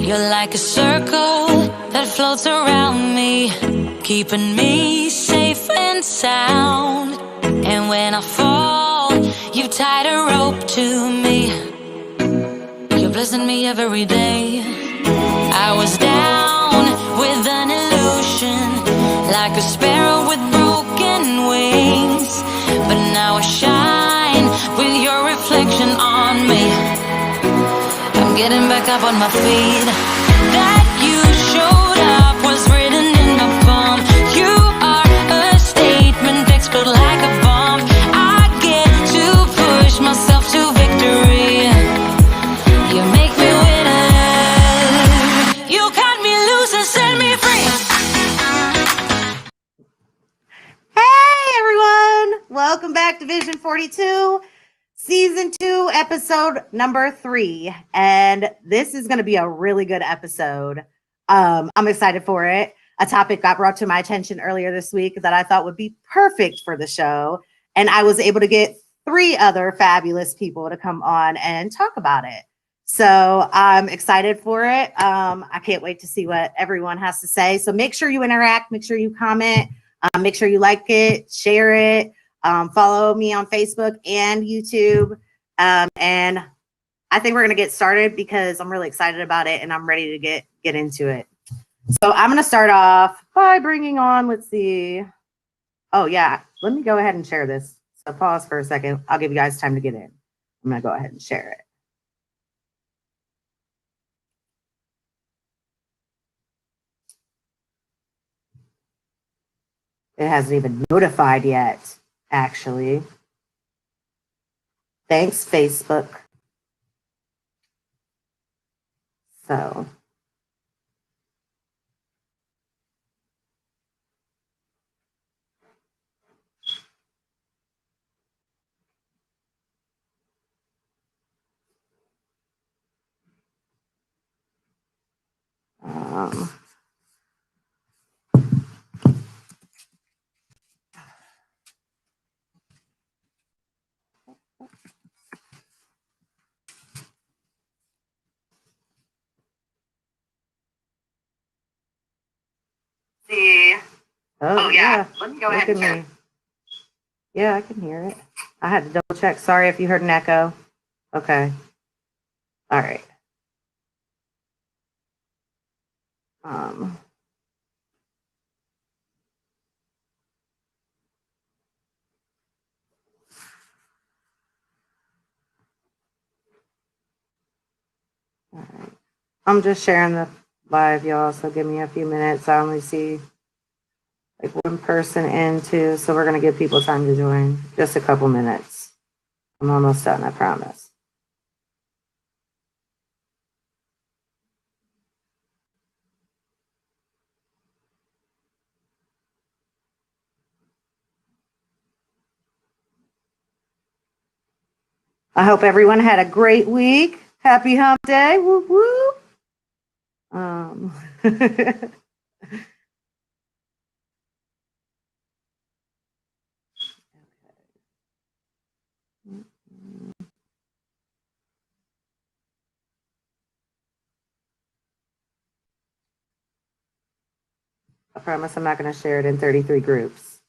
You're like a circle that floats around me, keeping me safe and sound. And when I fall, you tied a rope to me. You're blessing me every day. I was down with an illusion, like a sparrow with broken wings. But now I shine with your reflection on me. I'm getting back up on my feet. That you showed up was written in my palm. You are a statement, explode like a bomb. I get to push myself to victory. You make me winner. You cut me loose and set me free. Hey everyone! Welcome back to Vision 42. Season 2, episode number 3. And this is going to be a really good episode. I'm excited for it. A topic got brought to my attention earlier this week that I thought would be perfect for the show. And I was able to get 3 other fabulous people to come on and talk about it. So I'm excited for it. I can't wait to see what everyone has to say. So make sure you interact, make sure you comment, make sure you like it, share it. Follow me on Facebook and YouTube. And I think we're going to get started because I'm really excited about it and I'm ready to get into it. So I'm going to start off by bringing on, let's see. Oh, yeah. Let me go ahead and share this. So pause for a second. I'll give you guys time to get in. I'm going to go ahead and share it. It hasn't even notified yet, actually. Thanks, Facebook. So. See. Oh yeah. Let me go ahead and share. Yeah, I can hear it. I had to double check. Sorry if you heard an echo. Okay. All right. All right. I'm just sharing the live, y'all, so give me a few minutes. I only see like one person in, too, so we're going to give people time to join. Just a couple minutes. I'm almost done, I promise. I hope everyone had a great week. Happy hump day. Woo woo. I promise I'm not going to share it in 33 groups.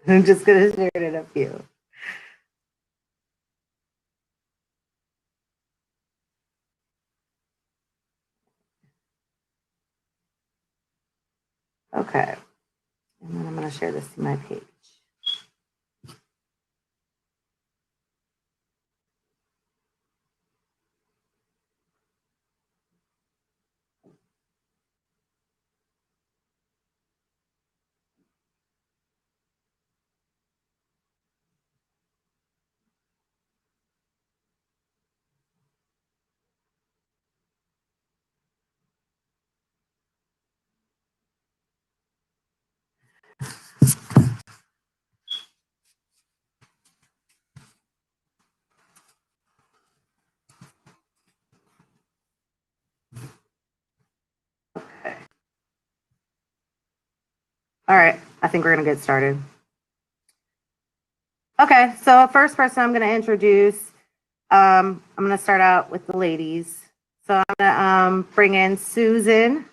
I'm just going to share it in a few. Okay. And then I'm going to share this to my page. Okay. All right. I think we're going to get started. Okay. So first person I'm going to introduce, I'm going to start out with the ladies. So I'm gonna bring in Susan.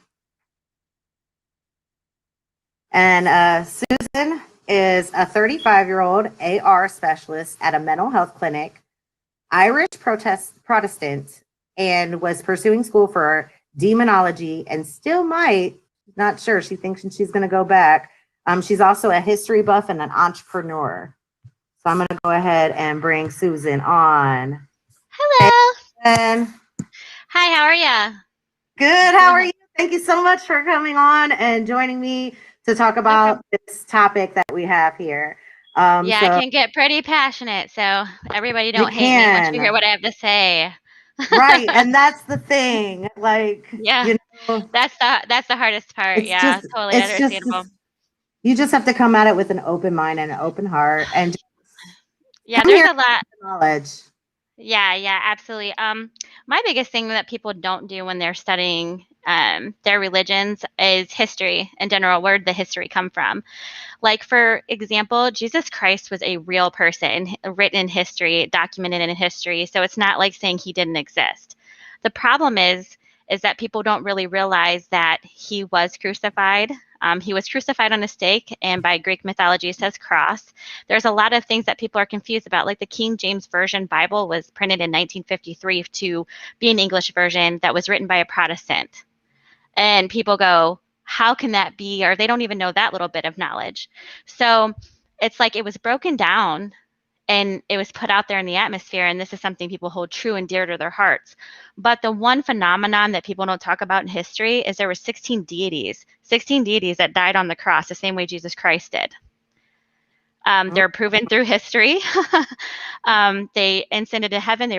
And Susan is a 35-year-old AR specialist at a mental health clinic, Irish Protestant, and was pursuing school for demonology and still might, not sure. She thinks she's going to go back. She's also a history buff and an entrepreneur. So I'm going to go ahead and bring Susan on. Hello. And Hi, how are you? good. How are you? Thank you so much for coming on and joining me to talk about this topic that we have here. Yeah, So I can get pretty passionate, so everybody you don't hate me once you hear can. what I have to say. Right. And that's the thing. Like, Yeah, you know, that's the hardest part. it's Yeah, just, totally it's just, understandable. you just have to come at it with an open mind and an open heart and just Yeah, come there's here a lot. with knowledge. Yeah, absolutely. My biggest thing that people don't do when they're studying their religions is history in general. Where did the history come from? Like, for example, Jesus Christ was a real person written in history, documented in history. So it's not like saying he didn't exist. The problem is that people don't really realize that he was crucified. He was crucified on a stake, and by Greek mythology, it says cross. There's a lot of things that people are confused about, like the King James Version Bible was printed in 1953 to be an English version that was written by a Protestant. And people go, how can that be? Or they don't even know that little bit of knowledge. So it's like it was broken down and it was put out there in the atmosphere. And this is something people hold true and dear to their hearts. But the one phenomenon that people don't talk about in history is there were 16 deities that died on the cross the same way Jesus Christ did. They're proven through history. They ascended to heaven.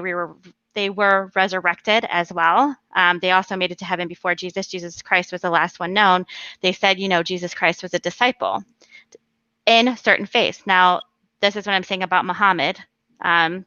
They were resurrected as well. They also made it to heaven before Jesus. Jesus Christ was the last one known. They said, Jesus Christ was a disciple in certain faiths. Now, this is what I'm saying about Muhammad.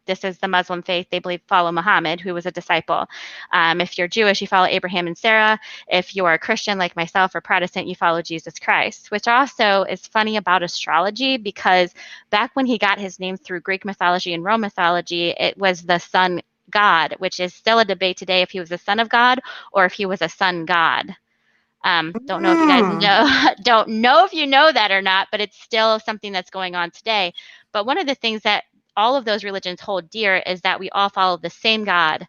This is the Muslim faith. They believe follow Muhammad, who was a disciple. If you're Jewish, you follow Abraham and Sarah. If you are a Christian like myself or Protestant, you follow Jesus Christ, which also is funny about astrology because back when he got his name through Greek mythology and Rome mythology, it was the sun god, which is still a debate today if he was a son of God or if he was a sun god. Don't know if you guys know, don't know if you know that or not, but it's still something that's going on today. But one of the things that all of those religions hold dear is that we all follow the same God,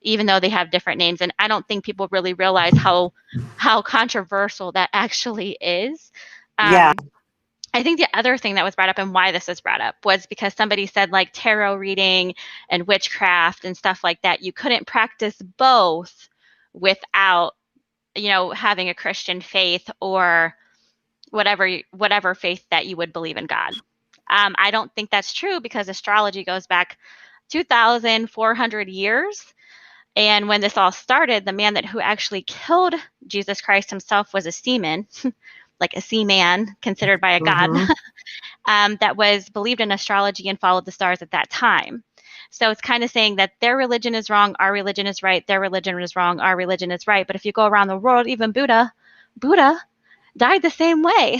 even though they have different names. And I don't think people really realize how controversial that actually is. Yeah. I think the other thing that was brought up and why this was brought up was because somebody said like tarot reading and witchcraft and stuff like that, you couldn't practice both without having a Christian faith or whatever faith that you would believe in God. I don't think that's true because astrology goes back 2,400 years. And when this all started, the man who actually killed Jesus Christ himself was a seaman, like a seaman considered by a god, that was believed in astrology and followed the stars at that time. So it's kind of saying that their religion is wrong, our religion is right, their religion is wrong, our religion is right. But if you go around the world, even Buddha died the same way.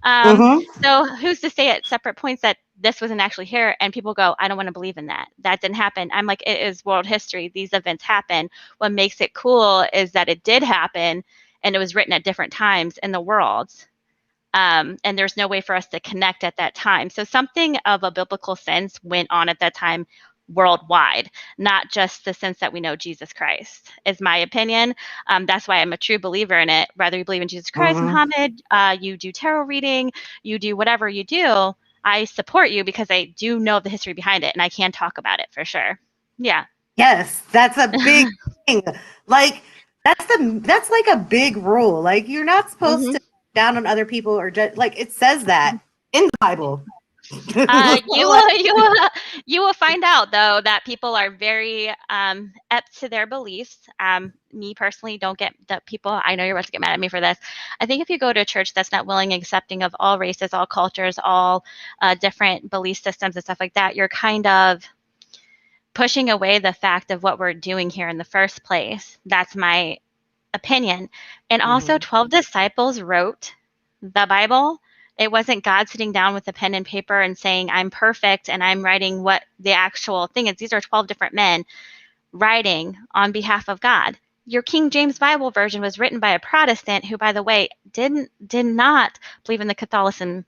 So who's to say at separate points that this wasn't actually here? And people go, I don't want to believe in that. That didn't happen. I'm like, it is world history. These events happen. What makes it cool is that it did happen and it was written at different times in the world. And there's no way for us to connect at that time. So something of a biblical sense went on at that time worldwide, not just the sense that we know Jesus Christ, is my opinion. That's why I'm a true believer in it. Whether you believe in Jesus Christ, Muhammad, you do tarot reading, you do whatever you do, I support you because I do know the history behind it and I can talk about it for sure. Yeah. Yes, that's a big thing. Like that's like a big rule. Like you're not supposed to down on other people or judge. Like it says that in the Bible. You will find out though that people are very up to their beliefs. Me personally, don't get that people. I know you're about to get mad at me for this. I think if you go to a church that's not willing, accepting of all races, all cultures, all different belief systems and stuff like that, you're kind of pushing away the fact of what we're doing here in the first place. That's my opinion. And also, 12 disciples wrote the Bible. It wasn't God sitting down with a pen and paper and saying, I'm perfect and I'm writing what the actual thing is. These are 12 different men writing on behalf of God. Your King James Bible version was written by a Protestant who, by the way, did not believe in the Catholicism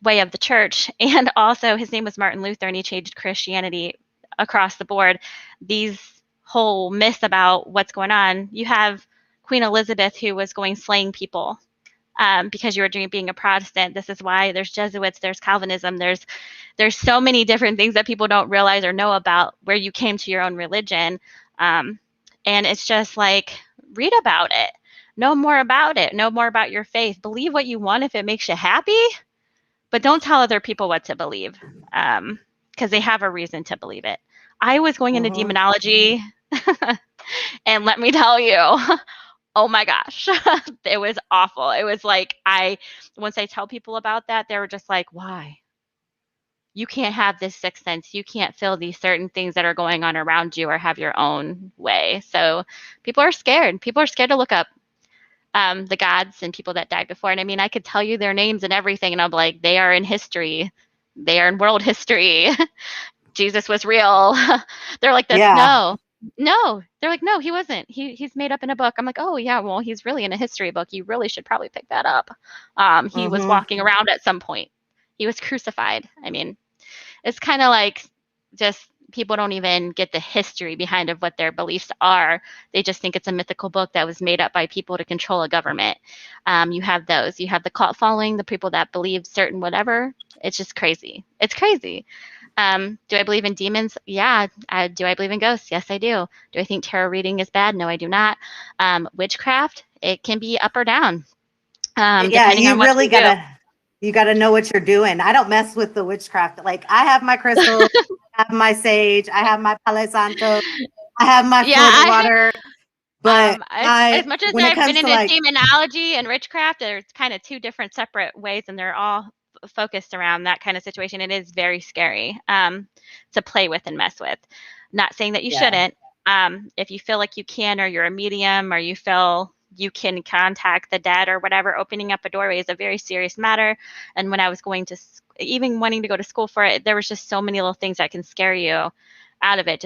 way of the church. And also his name was Martin Luther, and he changed Christianity across the board. These whole myths about what's going on, you have Queen Elizabeth who was going slaying people because you were being a Protestant. This is why there's Jesuits, there's Calvinism, there's so many different things that people don't realize or know about where you came to your own religion. And it's just like, read about it, know more about it, know more about your faith, believe what you want if it makes you happy, but don't tell other people what to believe because they have a reason to believe it. I was going into demonology and let me tell you, oh my gosh, it was awful. It was like, once I tell people about that, they were just like, why? You can't have this sixth sense. You can't feel these certain things that are going on around you or have your own way. So people are scared. People are scared to look up the gods and people that died before. And I mean, I could tell you their names and everything, and I'm like, they are in history. They are in world history. Jesus was real. They're like this. Yeah. No. They're like, no, he wasn't. He's made up in a book. I'm like, oh yeah, well, he's really in a history book. You really should probably pick that up. He was walking around at some point. He was crucified. I mean, it's kind of like just people don't even get the history behind of what their beliefs are. They just think it's a mythical book that was made up by people to control a government. You have those. You have the cult following, the people that believe certain whatever. It's just crazy. It's crazy. Do I believe in demons? Yeah. Do I believe in ghosts? Yes, I do. Do I think tarot reading is bad? No, I do not. Witchcraft, it can be up or down. Yeah, you really gotta know what you're doing. I don't mess with the witchcraft. Like, I have my crystals, I have my sage, I have my Palo Santo, I have my florida water. But as much as when it I've comes been into to demonology and witchcraft, there's kind of two different separate ways, and they're all focused around that kind of situation. It is very scary to play with and mess with. Not saying that you shouldn't. If you feel like you can, or you're a medium, or you feel you can contact the dead or whatever, opening up a doorway is a very serious matter. And when I was going to, even wanting to go to school for it, there was just so many little things that can scare you out of it.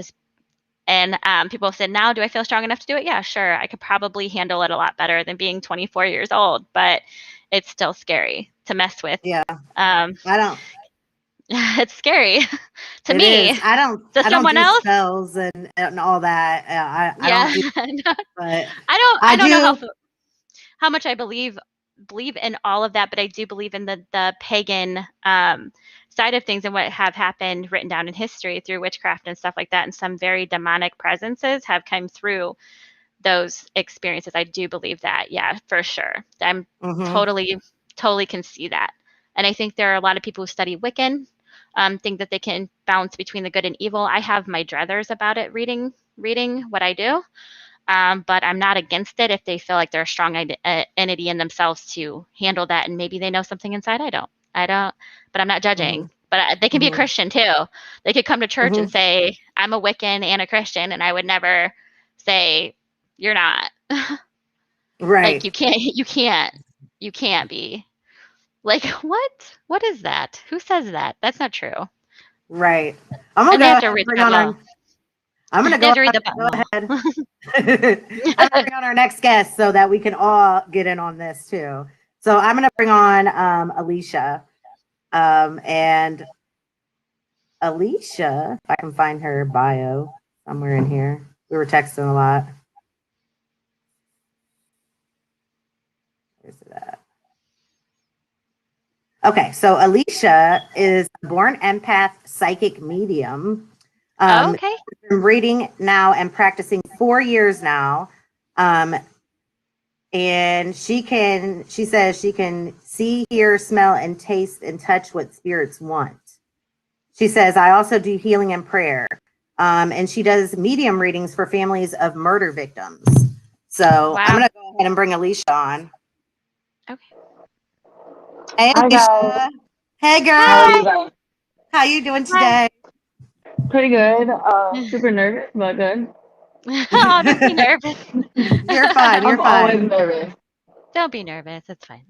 And people said, now, do I feel strong enough to do it? Yeah, sure. I could probably handle it a lot better than being 24 years old, but it's still scary to mess with. Yeah. I don't. It's scary to It me. is. I don't someone do else? spells and all that. I don't do. But I don't know how much I believe in all of that, but I do believe in the pagan side of things and what have happened written down in history through witchcraft and stuff like that. And some very demonic presences have come through those experiences. I do believe that. Yeah, for sure. I'm totally can see that. And I think there are a lot of people who study Wiccan, think that they can bounce between the good and evil. I have my druthers about it reading what I do. But I'm not against it if they feel like they're a strong entity in themselves to handle that. And maybe they know something inside I don't, but I'm not judging. But they can be a Christian too. They could come to church and say, I'm a Wiccan and a Christian, and I would never say, you're not. Right. Like, you can't be. Like, what is that? Who says that? That's not true. Right. I'm going to go ahead. I'm going to bring on our next guest so that we can all get in on this too. So I'm going to bring on Alicia. And Alicia, if I can find her bio somewhere in here. We were texting a lot. Where's it at? Okay, so Alicia is a born empath psychic medium. Okay. Been reading now and practicing 4 years now. And she says she can see, hear, smell, and taste and touch what spirits want. She says, I also do healing and prayer. And she does medium readings for families of murder victims. So I'm going to go ahead and bring Alicia on. Okay. Hey, Alicia. Hey, girl. How you doing today? Pretty good. Super nervous, but good. Oh, don't be nervous. You're fine. You're I'm fine. always nervous. Don't be nervous. It's fine.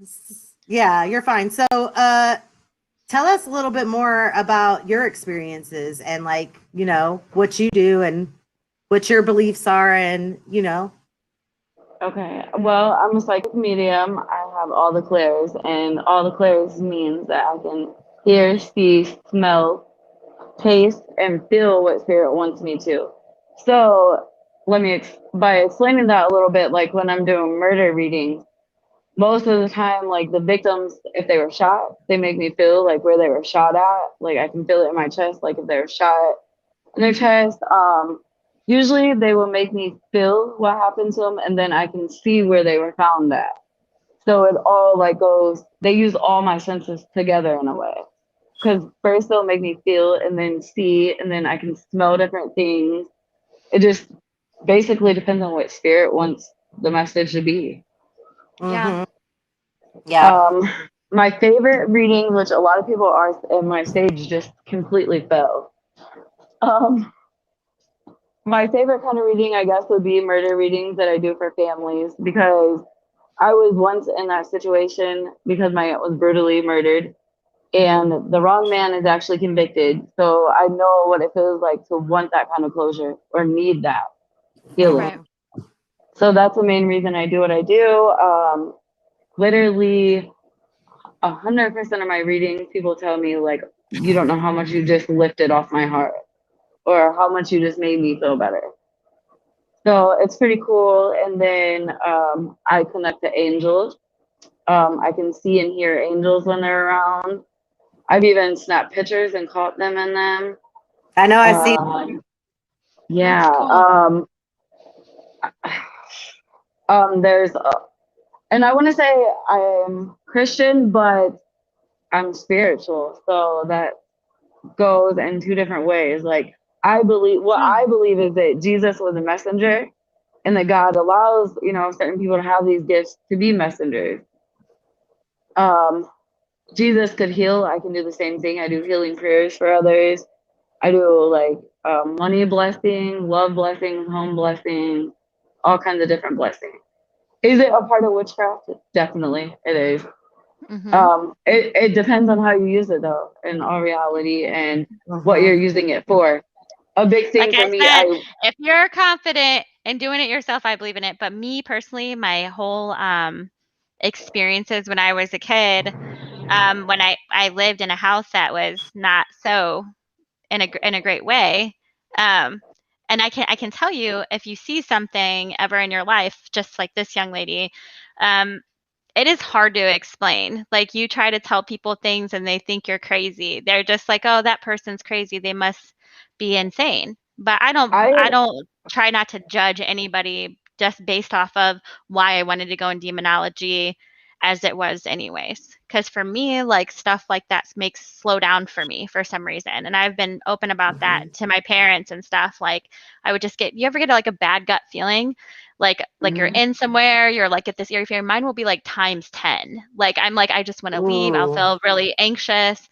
Yeah, you're fine. So, tell us a little bit more about your experiences and, like, you know, what you do and what your beliefs are, and Okay. Well, I'm a psychic medium. I have all the clairs, and all the clairs means that I can hear, see, smell, taste, and feel what spirit wants me to. So by explaining that a little bit, like when I'm doing murder readings, most of the time, like the victims, if they were shot, they make me feel like where they were shot at. Like I can feel it in my chest, like if they were shot in their chest. Usually they will make me feel what happened to them, and then I can see where they were found at. So it all like goes, they use all my senses together in a way. Because first they'll make me feel and then see, and then I can smell different things. It just basically depends on what spirit wants the message to be. Yeah. Mm-hmm. Yeah. My favorite reading, which a lot of people are in my stage, just completely fell. Um, my favorite kind of reading, I guess, would be murder readings that I do for families because I was once in that situation because my aunt was brutally murdered and the wrong man is actually convicted. So I know what it feels like to want that kind of closure or need that Mhm. Right. healing. So that's the main reason I do what I do. Literally 100% of my readings, people tell me like, you don't know how much you just lifted off my heart or how much you just made me feel better. So it's pretty cool. And then I connect to angels. I can see and hear angels when they're around. I've even snapped pictures and caught them in them. I know I see. That's Yeah. cool. There's, and I want to say I'm Christian, but I'm spiritual. So that goes in two different ways. Like what Hmm. I believe is that Jesus was a messenger and that God allows, certain people to have these gifts to be messengers. Um, Jesus could heal. I can do the same thing. I do healing prayers for others. I do like money blessing, love blessing, home blessing, all kinds of different blessings. Is it a part of witchcraft? Definitely, it is. Hmm. It depends on how you use it though, in all reality, and what you're Mhm. using it for. A big Like thing for I me, said, if you're confident in doing it yourself, I believe in it. But me personally, my whole experiences when I was a kid, when I lived in a house that was not so in a great way. Um, and I can tell you if you see something ever in your life, just like this young lady, um, it is hard to explain. Like you try to tell people things and they think you're crazy. They're just like, "Oh, that person's crazy. They must be insane." But I I don't try not to judge anybody just based off of why I wanted to go in demonology as it was anyways. Cuz for me, like stuff like that makes slow down for me for some reason. And I've been open about that Mhm. to my parents and stuff. Like I would just get, you ever get like a bad gut feeling? Like you're Mhm. in somewhere, you're like at this eerie feeling. Mine will be like times 10. Like I'm like, I just want to leave. I'll Ooh. feel really anxious.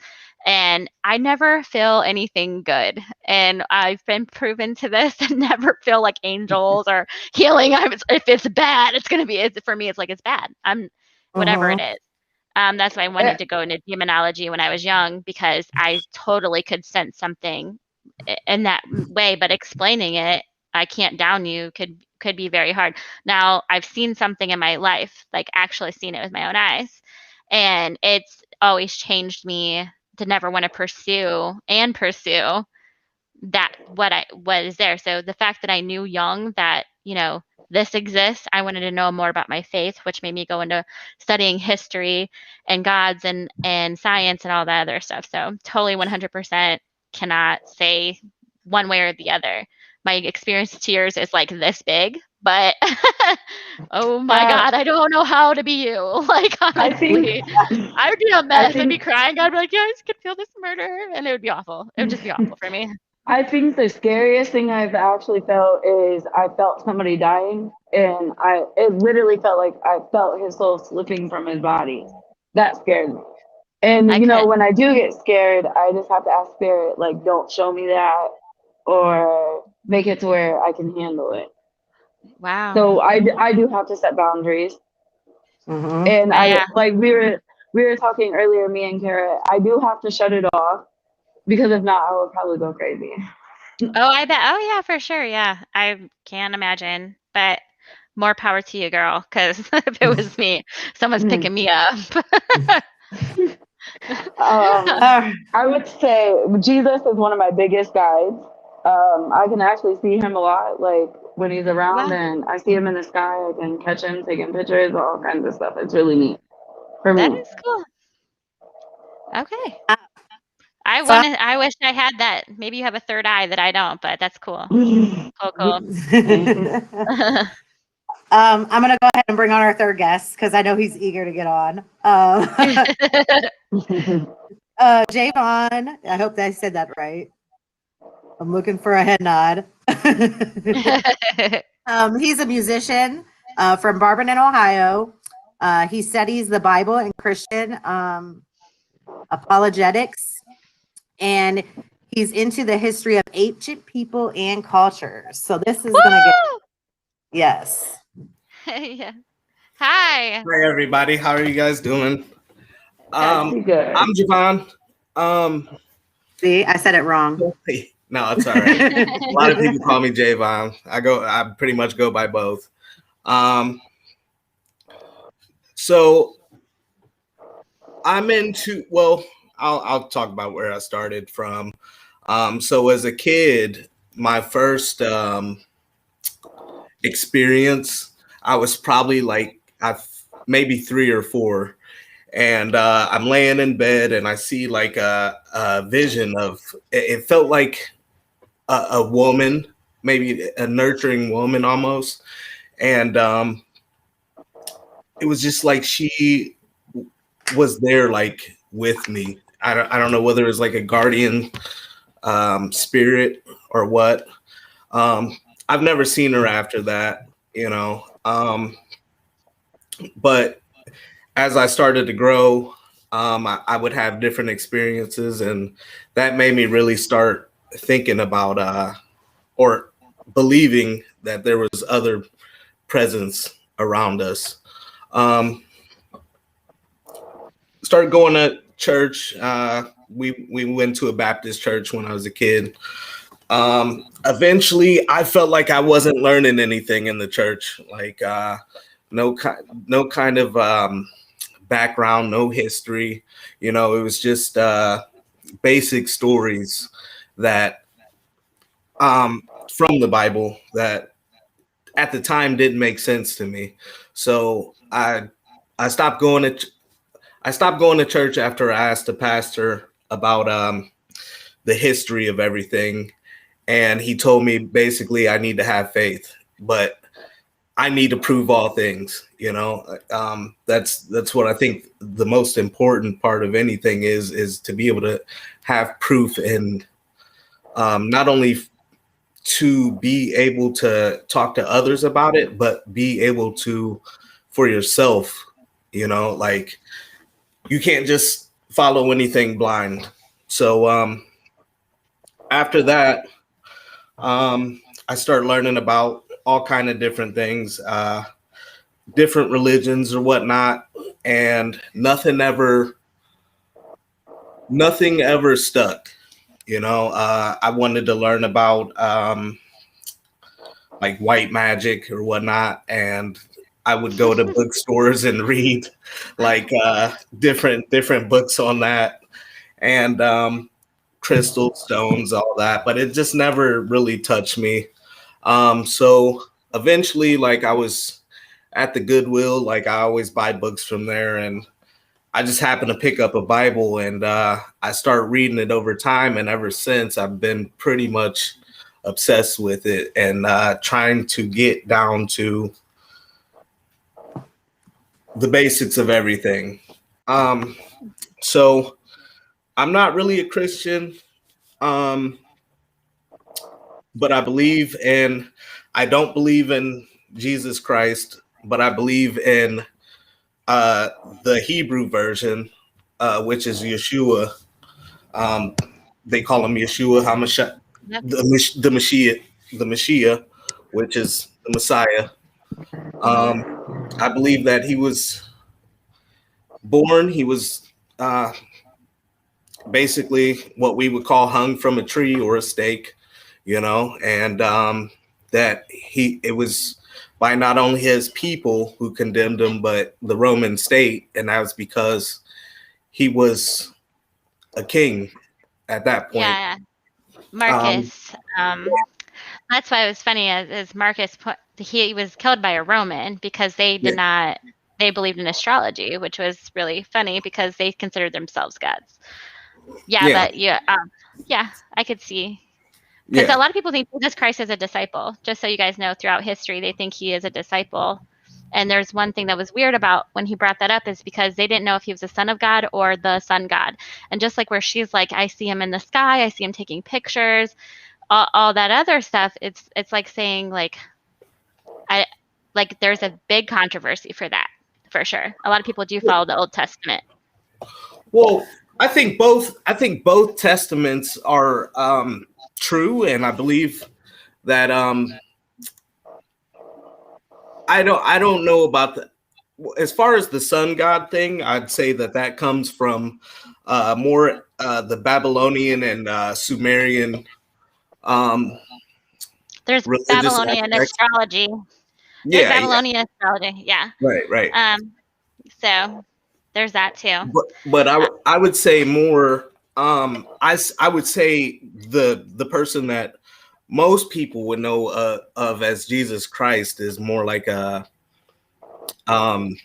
And I never feel anything good. And I've been proven to this and never feel like angels or healing. If it's bad, it's gonna be for me, it's like it's bad. I'm whatever it Mhm. is. That's why I eh, wanted to go into demonology when I was young because I totally could sense something in that way, but explaining it, I can't down you, could be very hard. Now, I've seen something in my life, like actually seen it with my own eyes, and it's always changed me to never want to pursue that what is there. So the fact that I knew young that, this exists, I wanted to know more about my faith, which made me go into studying history and gods and science and all that other stuff. So totally 100% cannot say one way or the other. My experience to yours is like this big, but oh my uh, God, I don't know how to be you. Like I think honestly, I would be a I mess. I'd be think crying. I'd be like, yeah, I just could feel this murder, and it would be awful. It would just be awful for me. I think the scariest thing I've actually felt is I felt somebody dying, and it literally felt like I felt his soul slipping from his body. That scared me. And I could. when I do get scared, I just have to ask spirit, like, don't show me that, or make it to where I can handle it. Wow. So I do have to set boundaries, Mhm. and I Yeah. like we were talking earlier, me and Kara. I do have to shut it off because if not, I would probably go crazy. Oh, I bet. Oh, yeah, for sure. Yeah, I can imagine. But more power to you, girl. Because if it was me, someone's picking me up. Uh, I would say Jesus is one of my biggest guides. I can actually see him a lot, like when he's around, Wow, and I see him in the sky. I can catch him taking pictures, all kinds of stuff. It's really neat for that me. is cool. Okay. uh, I so want to. I wish I had that. Maybe you have a third eye that I don't, but that's cool. Cool, cool. I'm gonna go ahead and bring on our third guest because I know he's eager to get on. Javon, I hope that I said that right. I'm looking for a head nod. He's a musician from Barberton, Ohio. He studies the Bible and Christian apologetics, and he's into the history of ancient people and cultures. So this is gonna get Woo! yes. Yeah. Hi. Hi everybody, how are you guys doing? Pretty good. I'm Javon. Um, See, I said it wrong. no, it's all right. A lot of people call me Javon. I pretty much go by both. Um, so I'm into. Well, I'll talk about where I started from. So as a kid, my first experience, I was probably like maybe 3 or 4. And I'm laying in bed and I see like a vision of it felt like a woman, maybe a nurturing woman almost. And it was just like she was there like with me. I don't know whether it was like a guardian spirit or what. I've never seen her after that, you know. But as I started to grow, I would have different experiences, and that made me really start thinking about or believing that there was other presence around us. Um, Started going to church. We went to a Baptist church when I was a kid. Eventually, I felt like I wasn't learning anything in the church, like no kind of background, no history. You know, it was just basic stories that from the Bible that at the time didn't make sense to me. So I stopped going to I stopped going to church after I asked the pastor about the history of everything, and he told me basically I need to have faith, but I need to prove all things. You know, that's what I think the most important part of anything is to be able to have proof and not only to be able to talk to others about it, but be able to for yourself. You know, like you can't just follow anything blind. So after that, I started learning about all kind of different things. Different religions or whatnot, and nothing ever stuck. You know, I wanted to learn about like white magic or whatnot, and I would go to bookstores and read like different books on that, and crystal stones, all that, but it just never really touched me. So eventually, like I was at the Goodwill, like I always buy books from there, and I just happened to pick up a Bible, and I started reading it over time, and ever since I've been pretty much obsessed with it and trying to get down to the basics of everything. So I'm not really a Christian, um, but I don't believe in Jesus Christ, but I believe in uh, the Hebrew version, which is Yeshua. Um, they call him Yeshua HaMashiach, Yep. the Mashiach, which is the Messiah. I believe that he was born. He was basically what we would call hung from a tree or a stake. and that it was by not only his people who condemned him, but the Roman state, and that was because he was a king at that point. Yeah, Um, Marcus. That's why it was funny as Marcus he was killed by a Roman because they yeah, did not they believed in astrology, which was really funny because they considered themselves gods. Yeah, yeah, but yeah, I could see because a yeah, lot of people think Jesus Christ is a disciple. Just so you guys know, throughout history, they think he is a disciple. And there's one thing that was weird about when he brought that up is because they didn't know if he was the son of God or the sun god. And just like where she's like, I see him in the sky, I see him taking pictures, all that other stuff. It's like saying I like there's a big controversy for that for sure. A lot of people do follow the Old Testament. Well, I think both testaments are true, and I believe that I don't know about as far as the sun god thing. I'd say that comes from more the Babylonian and Sumerian There's religious Babylonian aspects. astrology. There's Yeah, yeah, Babylonian astrology. Yeah. right. So there's that too. But I would say more. I would say the person that most people would know of as Jesus Christ is more like a. I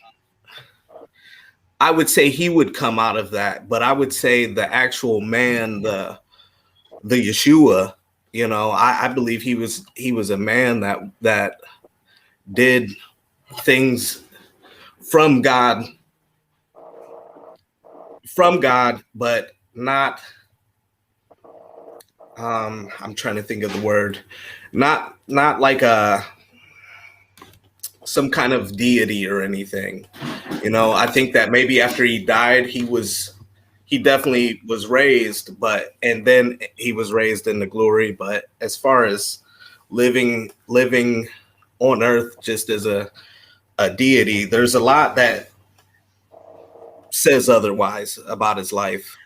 would say he would come out of that, but I would say the actual man, the Yeshua, I believe he was a man that did things from God, but not. I'm trying to think of the word, not like some kind of deity or anything. I think that maybe after he died, he definitely was raised, and then he was raised into glory. But as far as living on earth just as a deity, there's a lot that says otherwise about his life.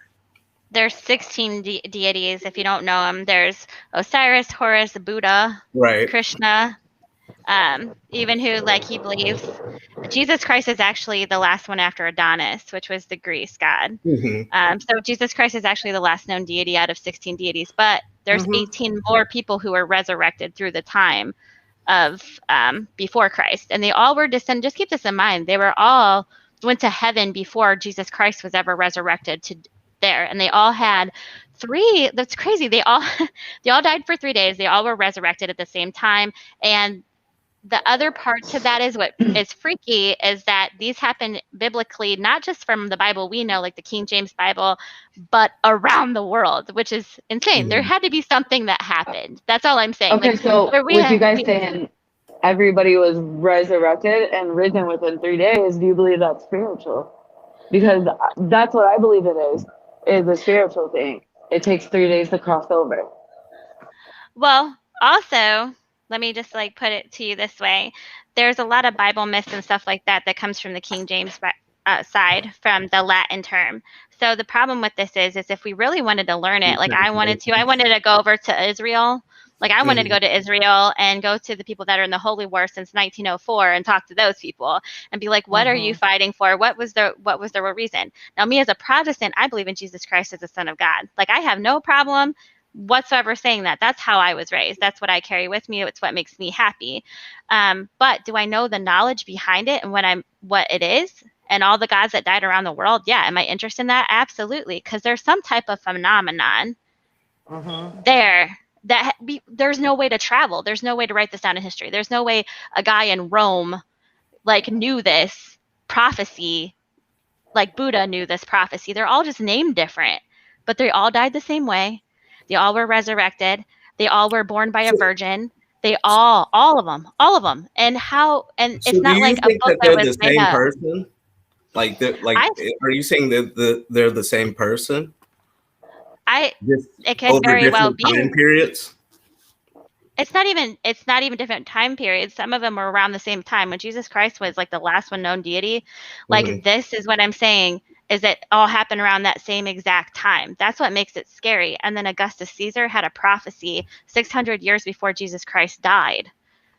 There's 16 deities. If you don't know them, there's Osiris, Horus, Buddha, Right. Krishna. Even who he believes Jesus Christ is actually the last one after Adonis, which was the Greece god. Mm-hmm. So Jesus Christ is actually the last known deity out of 16 deities, but there's 18 more people who were resurrected through the time of before Christ, and they all were descended. Just keep this in mind: they were all went to heaven before Jesus Christ was ever resurrected to there, and they all had three. That's crazy. They all they all died for 3 days. They all were resurrected at the same time, and the other part to that is what is freaky is that these happen biblically, not just from the Bible we know, like the King James Bible, but around the world, which is insane. Mm-hmm. There had to be something that happened. That's all I'm saying. Okay, so with you guys saying everybody was resurrected and risen within 3 days, do you believe that's spiritual? Because that's what I believe it is a spiritual thing. It takes 3 days to cross over. Well, also, let me just put it to you this way. There's a lot of Bible myths and stuff like that comes from the King James side, from the Latin term. So the problem with this is if we really wanted to learn it, I wanted to go over to Israel. I wanted to go to Israel and go to the people that are in the Holy War since 1904 and talk to those people and be like, what are you fighting for? What was the real reason? Now, me as a Protestant, I believe in Jesus Christ as the Son of God. I have no problem whatsoever saying that. That's how I was raised. That's what I carry with me. It's what makes me happy. But do I know the knowledge behind it and what it is and all the gods that died around the world? Yeah. Am I interested in that? Absolutely. Because there's some type of phenomenon there that there's no way to travel. There's no way to write this down in history. There's no way a guy in Rome knew this prophecy, like Buddha knew this prophecy. They're all just named different, but they all died the same way. They all were resurrected. They all were born by a virgin. They all of them. And it's not like a book that was made up. Person? Are you saying that they're the same person? It could very well be. Time periods? It's not even different time periods. Some of them were around the same time when Jesus Christ was the last one known deity. This is what I'm saying. is it all happened around that same exact time. That's what makes it scary. And then Augustus Caesar had a prophecy 600 years before Jesus Christ died.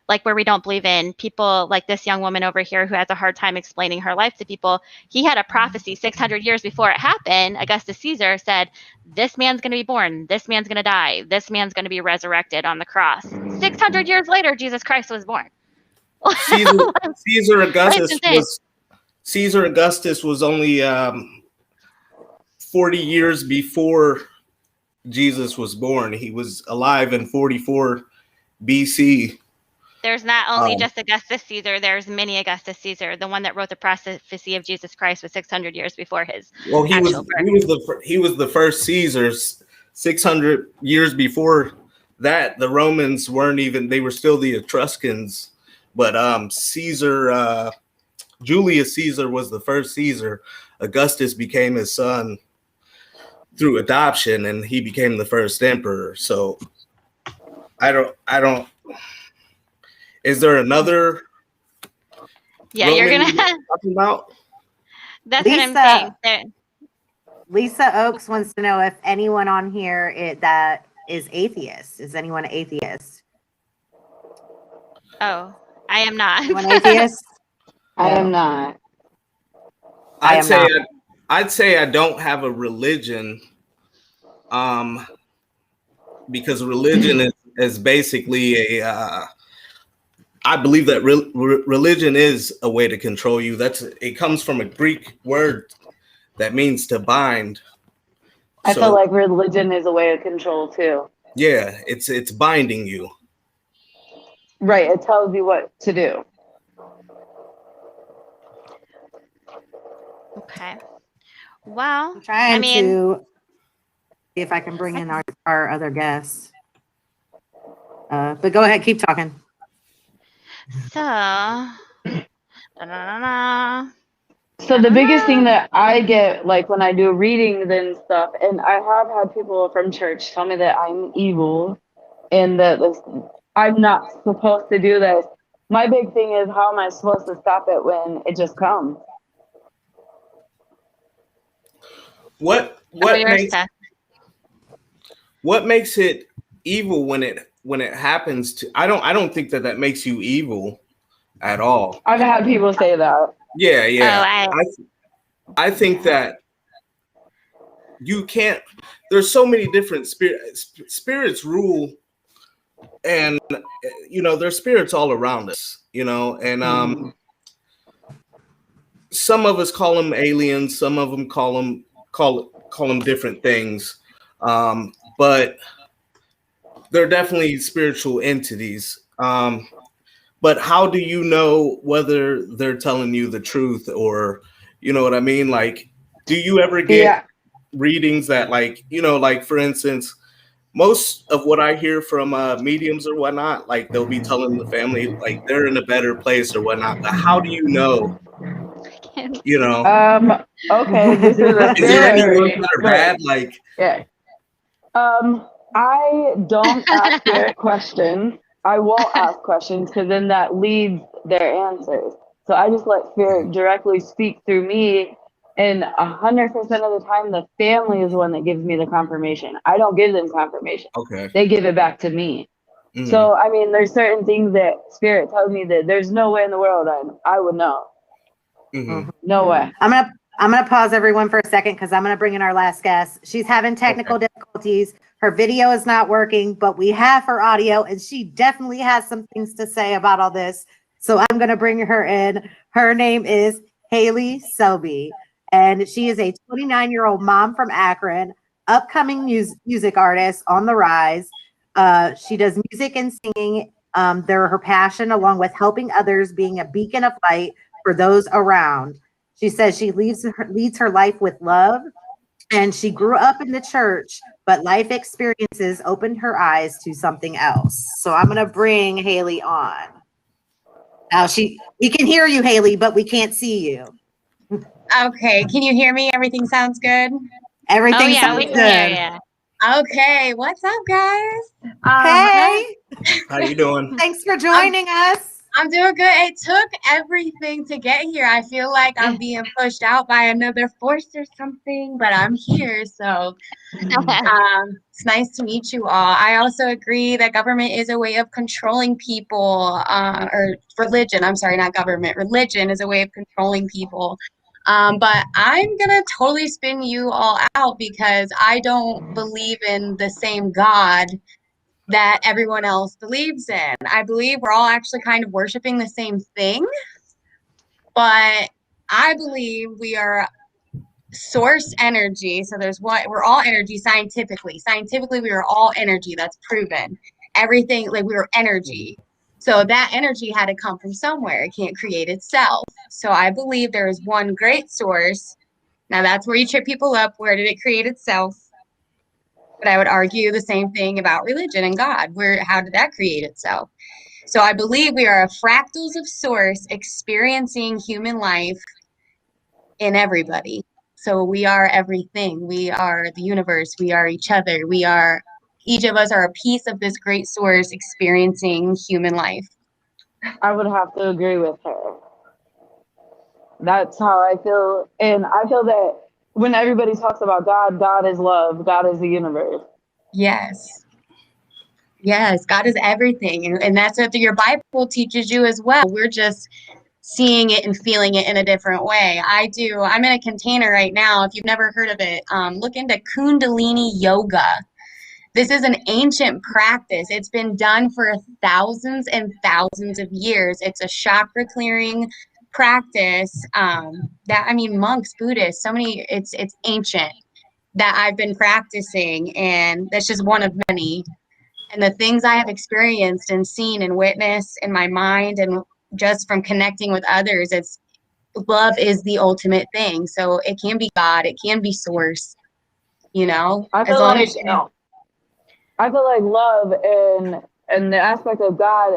Like where we don't believe in people like this young woman over here who has a hard time explaining her life to people. He had a prophecy 600 years before it happened. Augustus Caesar said, this man's going to be born. This man's going to die. This man's going to be resurrected on the cross. 600 years later, Jesus Christ was born. Caesar Augustus was only 40 years before Jesus was born. He was alive in 44 BC. There's not only just Augustus Caesar, there's many Augustus Caesar. The one that wrote the prophecy of Jesus Christ was 600 years before his actual birth. He was the first Caesar. 600 years before that, the Romans weren't even, they were still the Etruscans. But Julius Caesar was the first Caesar. Augustus became his son through adoption, and he became the first emperor. So I don't. Is there another? Yeah, Roman you're gonna talking about? That's what I'm saying. Lisa Oaks wants to know if anyone on here that is atheist. Is anyone atheist? Oh, I am not. Anyone atheist? I am not. I'd say I don't have a religion, because religion is basically I believe that religion is a way to control you. It comes from a Greek word that means to bind. I feel like religion is a way of control too. Yeah, it's binding you. Right, it tells you what to do. Okay. Well, I'm trying to see if I can bring in our other guests. But go ahead, keep talking. So, So the biggest thing that I get, like when I do readings and stuff, and I have had people from church tell me that I'm evil and that I'm not supposed to do this. My big thing is, how am I supposed to stop it when it just comes? What makes it evil when it happens to? I don't think that makes you evil at all. I've had people say that. Yeah. I think that you can't. There's so many different spirits rule, and there's spirits all around us. And some of us call them aliens. Some of them call them different things. But they're definitely spiritual entities. But how do you know whether they're telling you the truth, or, you know what I mean? Like, do you ever get readings that, like, for instance, most of what I hear from mediums or whatnot, like they'll be telling the family like they're in a better place or whatnot. But how do you know? Okay, this is a is there any ones that are bad? Like, yeah. I don't ask spirit questions. I won't ask questions because then that leads their answers. So I just let spirit directly speak through me. And 100% of the time, the family is the one that gives me the confirmation. I don't give them confirmation. Okay. They give it back to me. Mm-hmm. So, I mean, there's certain things that spirit tells me that there's no way in the world I would know. Mm-hmm. No way. I'm gonna pause everyone for a second because I'm gonna bring in our last guest. She's having technical difficulties. Her video is not working, but we have her audio, and she definitely has some things to say about all this. So I'm gonna bring her in. Her name is Haley Selby, and she is a 29-year-old mom from Akron, upcoming music artist on the rise. She does music and singing. They're her passion, along with helping others, being a beacon of light for those around. She says she leads her life with love, and she grew up in the church, but life experiences opened her eyes to something else. So I'm going to bring Haley on. Now we can hear you, Haley, but we can't see you. Okay, can you hear me? Everything sounds good? Everything sounds good. Okay, what's up, guys? Hey, how you doing? Thanks for joining us. I'm doing good. It took everything to get here. I feel like I'm being pushed out by another force or something, but I'm here. So it's nice to meet you all. I also agree that government is a way of controlling people, or religion. I'm sorry, not government. Religion is a way of controlling people. But I'm gonna totally spin you all out because I don't believe in the same God that everyone else believes in. I believe we're all actually kind of worshiping the same thing, but I believe we are source energy. So there's what we're all energy scientifically. Scientifically, we are all energy. That's proven. Everything like we were energy. So that energy had to come from somewhere. It can't create itself. So I believe there is one great source. Now that's where you trip people up. Where did it create itself? But I would argue the same thing about religion and God. How did that create itself? So I believe we are fractals of source experiencing human life in everybody. So we are everything. We are the universe. We are each other. Each of us are a piece of this great source experiencing human life. I would have to agree with her. That's how I feel. And I feel that when everybody talks about God, God is love, God is the universe. Yes. Yes, God is everything. And that's what your Bible teaches you as well. We're just seeing it and feeling it in a different way. I'm in a container right now. If you've never heard of it, look into Kundalini Yoga. This is an ancient practice. It's been done for thousands and thousands of years. It's a chakra clearing practice monks, Buddhists, it's ancient that I've been practicing, and that's just one of many. And the things I have experienced and seen and witnessed in my mind and just from connecting with others, it's love is the ultimate thing. So it can be God, it can be source, I as feel long like as you I feel like love and the aspect of God,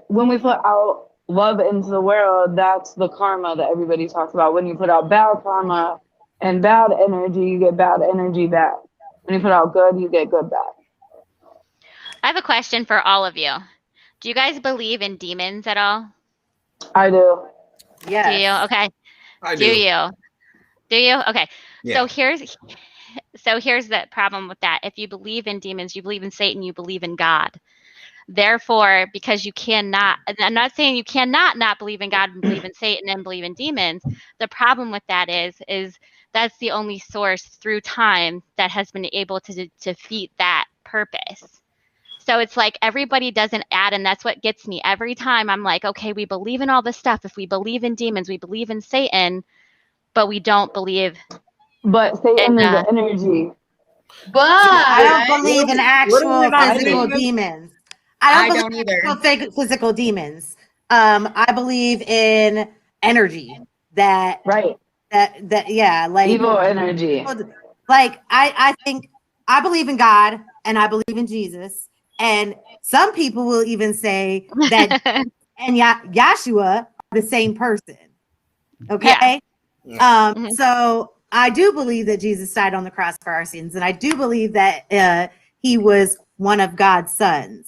when we put out love into the world, that's the karma that everybody talks about. When you put out bad karma and bad energy, you get bad energy back. When you put out good, you get good back. I have a question for all of you. Do you guys believe in demons at all? I do. Do you? Yes. Okay. I Do do. you? Do you? Okay. Yeah. So here's the problem with that. If you believe in demons, you believe in Satan, you believe in God. Therefore, because you cannot, and I'm not saying you cannot not believe in God and believe in Satan and believe in demons. The problem with that is that's the only source through time that has been able to defeat that purpose. So it's like everybody doesn't add, and that's what gets me every time. I'm like, okay, we believe in all this stuff. If we believe in demons, we believe in Satan, but we don't believe But in Satan is the energy. I don't but believe in What do we actual not I physical do. believe in? demons. I I don't don't believe either. in physical demons. I believe in energy that Right. yeah, like Evil energy. I think I believe in God and I believe in Jesus. And some people will even say that and Yahshua are the same person. yeah. Okay. Mhm. So I do believe that Jesus died on the cross for our sins, and I do believe that he was one of God's sons.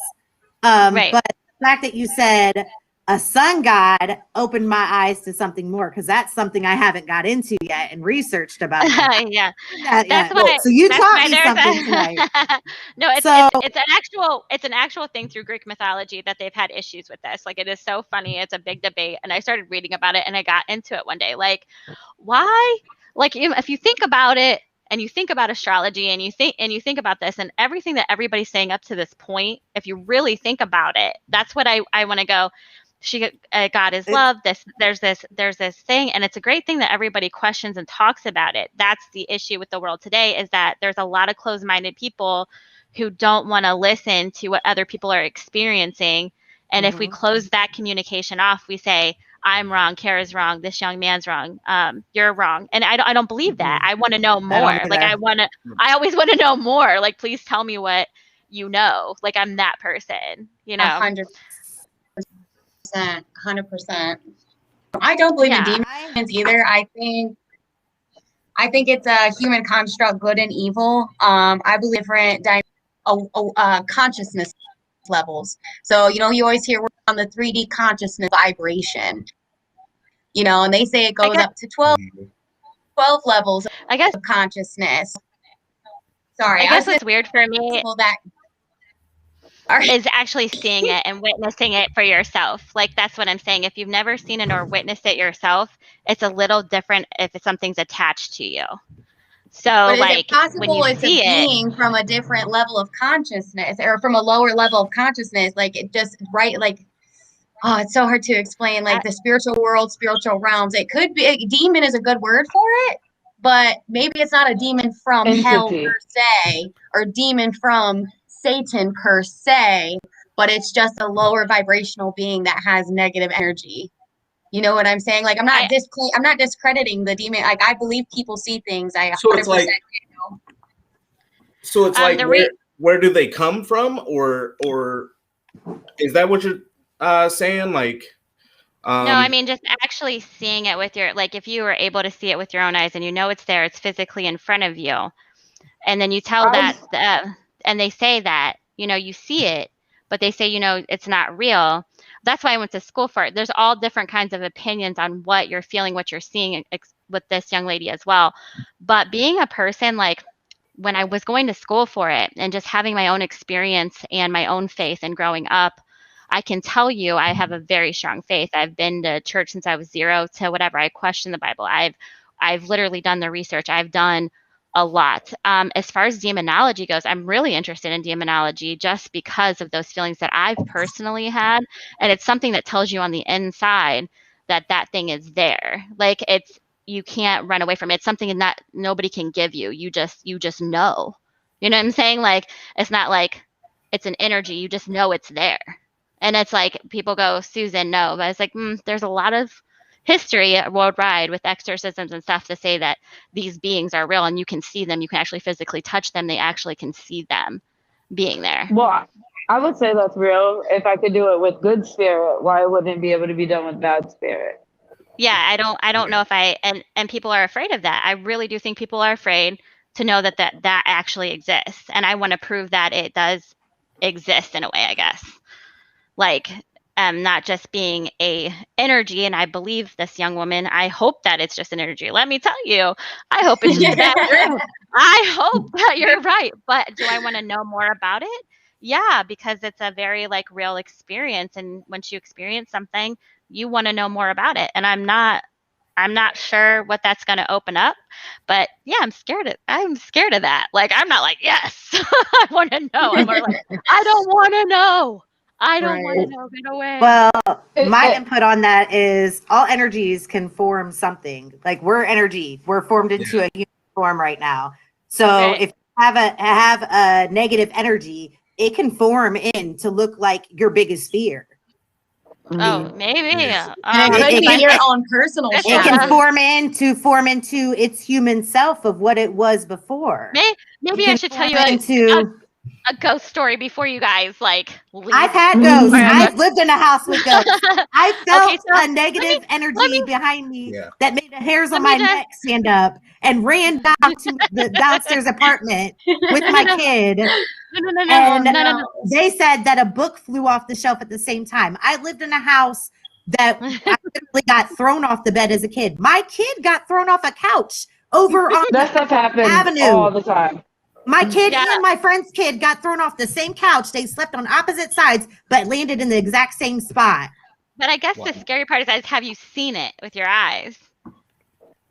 Right. But the fact that you said a sun god opened my eyes to something more because that's something I haven't got into yet and researched about yet. yeah. That That's yet. why So you that's taught why me there's something tonight. a no, So it's an actual thing through Greek mythology that they've had issues with this. Like it is so funny. It's a big debate. And I started reading about it and I got into it one day. Like, why? Like if you think about it and you think about astrology and you think about this and everything that everybody's saying up to this point, if you really think about it, that's what I want to go. God is it's love. There's this thing, and it's a great thing that everybody questions and talks about it. That's the issue with the world today is that there's a lot of closed-minded people who don't want to listen to what other people are experiencing. And if we close that communication off, we say, I'm wrong, Kara's wrong, this young man's wrong, you're wrong. And I don't believe that. I want to know I more. don't Like either. I always want to know more. Like, please tell me what you know. Like I'm that person, you know? 100%. I don't believe in Yeah. demons either. I think it's a human construct, good and evil. I believe different consciousness levels. So you always hear on the 3D consciousness vibration, and they say it goes up to 12 levels I guess of consciousness. Sorry, I guess what's weird for me people that are is actually seeing it and witnessing it for yourself. Like, that's what I'm saying. If you've never seen it or witnessed it yourself, it's a little different if something's attached to you. So, but is like, it possible when you it's see a it, being from a different level of consciousness or from a lower level of consciousness? Like it just like, oh, it's so hard to explain. Like the spiritual world, spiritual realms. It could be a demon is a good word for it, but maybe it's not a demon from hell Entity. per se or demon from Satan per se, but it's just a lower vibrational being that has negative energy. You know what I'm saying? Like I'm not discrediting the demon. Like I believe people see things. I 100% So it's like, know. so it's like where do they come from, or is that what you're saying? Like, no, I mean, just actually seeing it with your, like, if you were able to see it with your own eyes and you know it's there, it's physically in front of you, and then you tell that, and they say that, you see it, but they say, it's not real. That's why I went to school for it. There's all different kinds of opinions on what you're feeling, what you're seeing with this young lady as well. But being a person, like, when I was going to school for it and just having my own experience and my own faith and growing up, I can tell you I have a very strong faith. I've been to church since I was 0 to whatever. I question the Bible. I've literally done the research. I've done a lot. As far as demonology goes, I'm really interested in demonology just because of those feelings that I've personally had. And it's something that tells you on the inside that that thing is there. Like, you can't run away from it. It's something that nobody can give you. You just know. You know what I'm saying? Like, it's not like it's an energy. You just know it's there. And it's like people go, Susan, no. But it's like, there's a lot of history worldwide with exorcisms and stuff to say that these beings are real and you can see them. You can actually physically touch them. They actually can see them being there. Well, I would say that's real. If I could do it with good spirit, why wouldn't it be able to be done with bad spirit? Yeah, I don't know if and people are afraid of that. I really do think people are afraid to know that actually exists. And I want to prove that it does exist in a way, I guess. Like, not just being a energy. And I believe this young woman, I hope that it's just an energy. Let me tell you, I hope it's just a bad dream. I hope that you're right. But do I want to know more about it? Yeah, because it's a very real experience. And once you experience something, you want to know more about it. And I'm not sure what that's going to open up, but yeah, I'm scared of that. Like, I'm not like, yes, I want to know. I'm more like, I don't want to know. I don't want to know. Get away. Well, my input on that is all energies can form something. Like, we're energy. We're formed into a human form right now. So if you have a negative energy, it can form in to look like your biggest fear. Oh, maybe. And it could be your own personal It can form into its human self of what it was before. Maybe I should tell you a ghost story before you guys leave. I've had ghosts. I've lived in a house with ghosts. I felt a negative energy behind me that made the hairs on my neck stand up and ran down to the downstairs apartment with my kid. No. They said that a book flew off the shelf at the same time. I lived in a house that I literally got thrown off the bed as a kid. My kid got thrown off a couch over on that stuff happens Avenue all the time. My kid and my friend's kid got thrown off the same couch. They slept on opposite sides, but landed in the exact same spot. But I guess the scary part is, have you seen it with your eyes?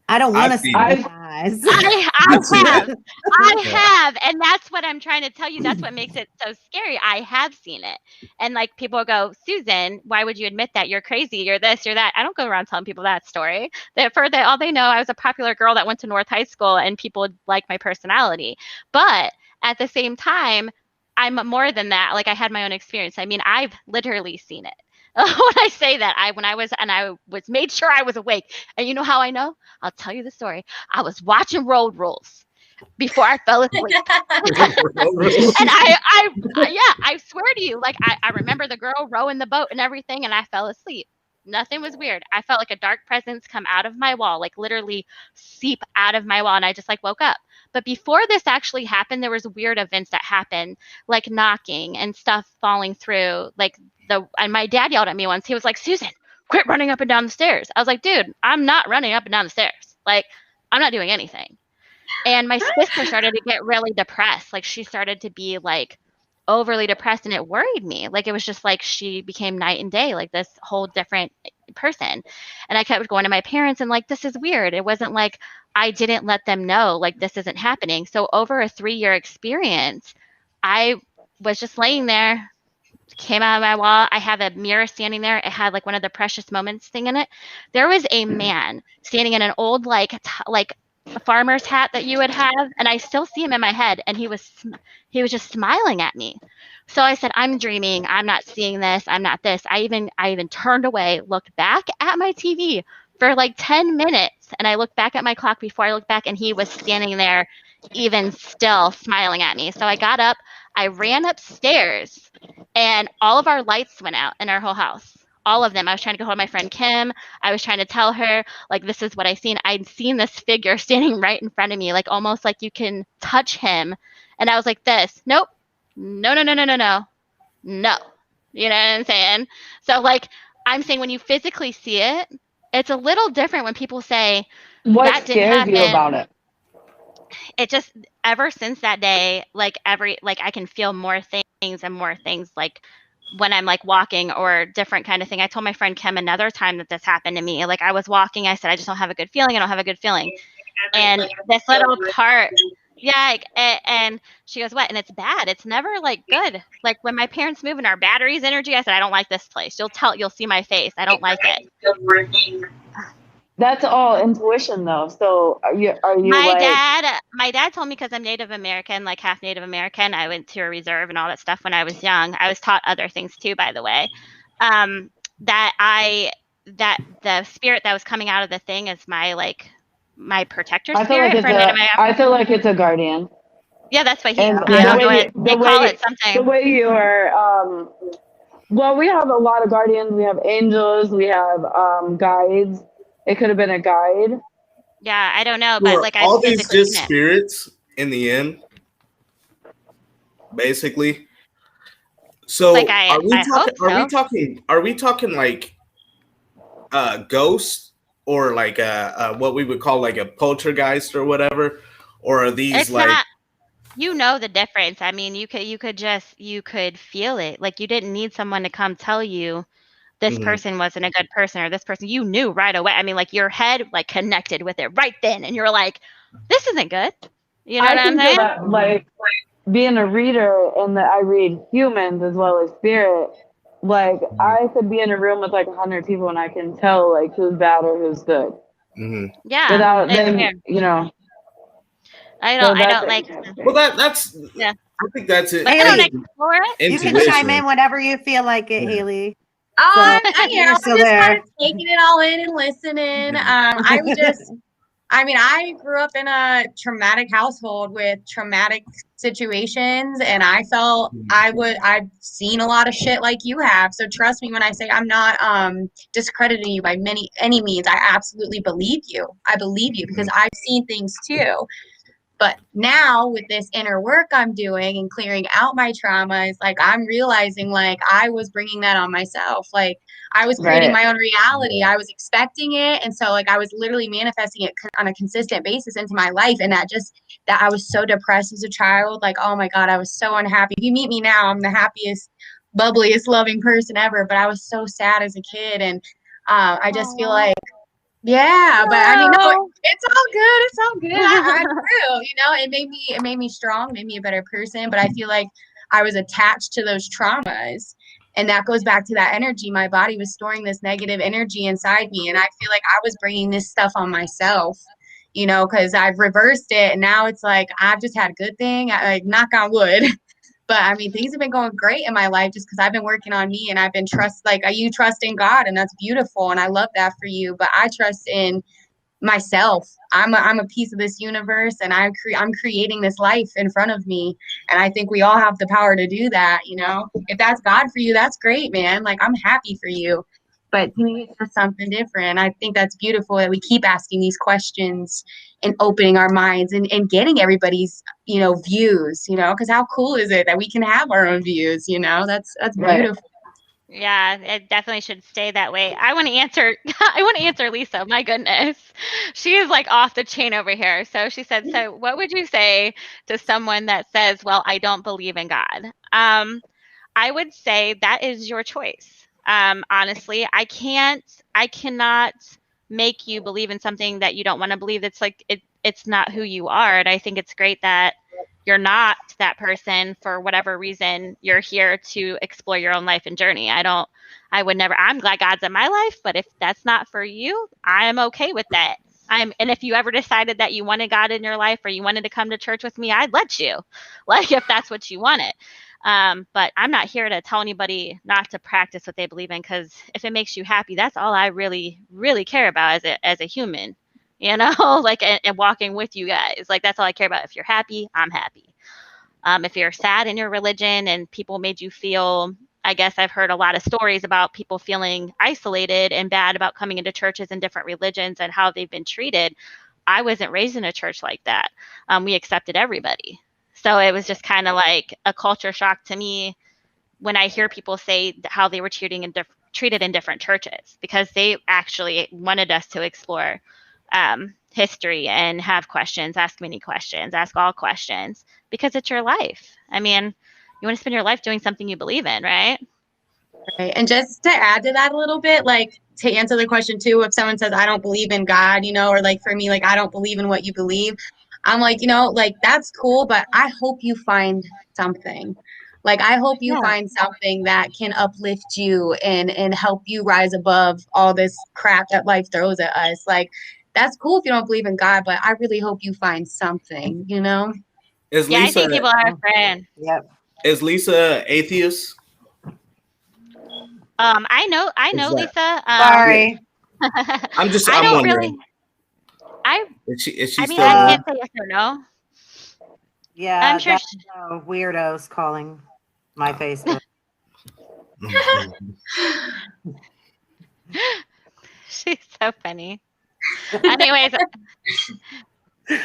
I don't want to see my eyes. I have. And that's what I'm trying to tell you. That's what makes it so scary. I have seen it. And people go, Susan, why would you admit that? You're crazy. You're this, you're that. I don't go around telling people that story. All they know, I was a popular girl that went to North High School and people like my personality. But at the same time, I'm more than that. I had my own experience. I mean, I've literally seen it. When I say that, I was made sure I was awake. And you know how I know? I'll tell you the story. I was watching Road Rules before I fell asleep. And I swear to you, I remember the girl rowing the boat and everything, and I fell asleep. Nothing was weird. I felt like a dark presence come out of my wall, like literally seep out of my wall, and I just like woke up. But before this actually happened, there was weird events that happened, like knocking and stuff falling through. And my dad yelled at me once. He was like, "Susan, quit running up and down the stairs." I was like, "Dude, I'm not running up and down the stairs. Like, I'm not doing anything." And my sister started to get really depressed. Like, she started to be like overly depressed, and it worried me. Like, it was just like she became night and day, like this whole different person. And I kept going to my parents and like, this is weird. It wasn't like I didn't let them know like this isn't happening. So over a 3-year experience, I was just laying there, came out of my wall. I have a mirror standing there. It had like one of the precious moments thing in it. There was a man standing in an old like a farmer's hat that you would have, and I still see him in my head, and he was just smiling at me. So I said, I'm dreaming. I'm not seeing this. I'm not this. I even turned away, looked back at my TV for like 10 minutes, and I looked back at my clock before I looked back, and he was standing there even still smiling at me. So I got up, I ran upstairs, and all of our lights went out in our whole house. All of them. I was trying to go hold my friend Kim. I was trying to tell her, like, this is what I seen. I'd seen this figure standing right in front of me, like almost like you can touch him. And I was like, this. Nope. No, no, no, no, no, no. No. You know what I'm saying? So, like, I'm saying when you physically see it, it's a little different when people say, What that didn't scares you happen. about it? It just, ever since that day, like I can feel more things and more things, like when I'm like walking or different kind of thing. I told my friend Kim another time that this happened to me. Like, I was walking, I said, I just don't have a good feeling. I don't have a good feeling. And this little part, yeah, like, and she goes, what? And it's bad. It's never like good. Like when my parents move in our batteries energy, I said, I don't like this place. You'll see my face. I don't like it. That's all intuition, though. So are you My like? dad told me, because I'm Native American, like half Native American. I went to a reserve and all that stuff when I was young. I was taught other things too, by the way. Um, that the spirit that was coming out of the thing is my protector I feel like spirit it's for Native a. I American. feel like it's a guardian. Yeah, that's what And I don't know what the they call way it. Something. you are, well, we have a lot of guardians. We have angels. We have guides. It could have been a guide. Yeah, I don't know, but Were like I've all these physically just seen it. spirits in the end, basically? So Like I hope so. Are we talking like ghosts, or like what we would call like a poltergeist or whatever, or are these It's like? not. You know the difference. I mean, you could feel it. Like, you didn't need someone to come tell you this Mhm. person wasn't a good person, or this person, you knew right away. I mean, like, your head like connected with it right then, and you're like, this isn't good. You know I what I'm think of saying? that like being a reader, and that I read humans as well as spirit. Like I could be in a room with like 100 people, and I can tell like who's bad or who's good Mhm. Yeah, without it's them, weird. So I that's don't like. Well, interesting. that's. Yeah, I think that's it. like I don't Haley, explore it. you can chime in Intuition. whenever you feel like it, Yeah. Haley. I'm So here. you're I'm still just kind of there. taking it all in and listening. I mean, I grew up in a traumatic household with traumatic situations, and I felt I've seen a lot of shit like you have. So trust me when I say I'm not discrediting you by any means. I absolutely believe you. I believe you because I've seen things too. But now with this inner work I'm doing and clearing out my traumas, like I'm realizing like I was bringing that on myself. Like I was creating Right. my own reality. I was expecting it. And so like I was literally manifesting it on a consistent basis into my life. And that I was so depressed as a child. Like, oh my God, I was so unhappy. If you meet me now, I'm the happiest, bubbliest, loving person ever. But I was so sad as a kid. And I just feel Aw. like, yeah, but I mean, no, No. it's all good. It's all good. I grew, it made me strong, made me a better person. But I feel like I was attached to those traumas. And that goes back to that energy. My body was storing this negative energy inside me. And I feel like I was bringing this stuff on myself, because I've reversed it. And now it's like, I've just had a good thing. Like, knock on wood. But I mean, things have been going great in my life just because I've been working on me and I've been you trust in God, and that's beautiful. And I love that for you. But I trust in myself. I'm a piece of this universe, and I'm creating this life in front of me. And I think we all have the power to do that. If that's God for you, that's great, man. Like, I'm happy for you. but to me, it's just something different. I think that's beautiful that we keep asking these questions and opening our minds and getting everybody's, views, because how cool is it that we can have our own views, that's Right. beautiful. Yeah, it definitely should stay that way. I want to answer I want to answer Lisa. My goodness. She is like off the chain over here. So she said, "So what would you say to someone that says, 'Well, I don't believe in God?'" I would say that is your choice. Honestly, I cannot make you believe in something that you don't want to believe. It's like it's not who you are. And I think it's great that you're not that person for whatever reason. You're here to explore your own life and journey. I would never, I'm glad God's in my life, but if that's not for you, I am okay with that. And if you ever decided that you wanted God in your life or you wanted to come to church with me, I'd let you, like if that's what you wanted. But I'm not here to tell anybody not to practice what they believe in, because if it makes you happy, that's all I really, really care about as a human, like and walking with you guys. Like that's all I care about. If you're happy, I'm happy. If you're sad in your religion and people made you feel, I guess I've heard a lot of stories about people feeling isolated and bad about coming into churches in different religions and how they've been treated. I wasn't raised in a church like that. We accepted everybody. So it was just kind of like a culture shock to me when I hear people say how they were treated in different churches, because they actually wanted us to explore history and have questions, ask many questions, ask all questions, because it's your life. I mean, you want to spend your life doing something you believe in, right? Right. And just to add to that a little bit, like to answer the question too, if someone says, I don't believe in God, or like for me, like, I don't believe in what you believe, I'm like, like that's cool, but I hope you find something. Like, I hope you Yeah. find something that can uplift you and help you rise above all this crap that life throws at us. Like, that's cool if you don't believe in God, but I really hope you find something, Is Yeah, I Lisa think people are afraid. Yep. is Lisa atheist? I know Is that Lisa. Sorry. I I'm don't wondering. really. I Is she I mean, still I Yeah. can't say yes or no. Yeah, I'm sure. that's weirdos calling my Facebook. She's so funny. Anyways,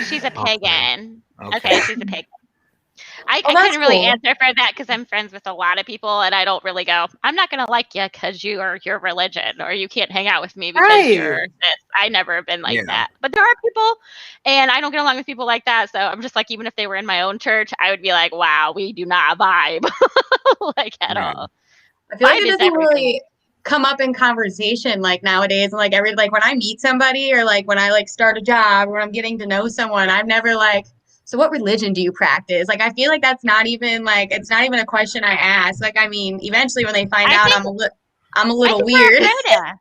she's a Okay. pagan. Okay. Okay, she's a pagan. Oh, I that's couldn't really cool. answer for that because I'm friends with a lot of people, and I don't really go, I'm not going to like you because you are your religion, or you can't hang out with me because Right. you're this. I never have been like Yeah. that. But there are people, and I don't get along with people like that. So I'm just like, even if they were in my own church, I would be like, wow, we do not vibe like at Right. all. I feel like Vibe it is doesn't everything. really come up in conversation like nowadays. And like when I meet somebody or like when I like start a job or I'm getting to know someone, I'm never like, so what religion do you practice? Like I feel like that's not even like it's not even a question I ask. Like I mean, eventually when they find I out think I'm a I little think we're weird. afraid to.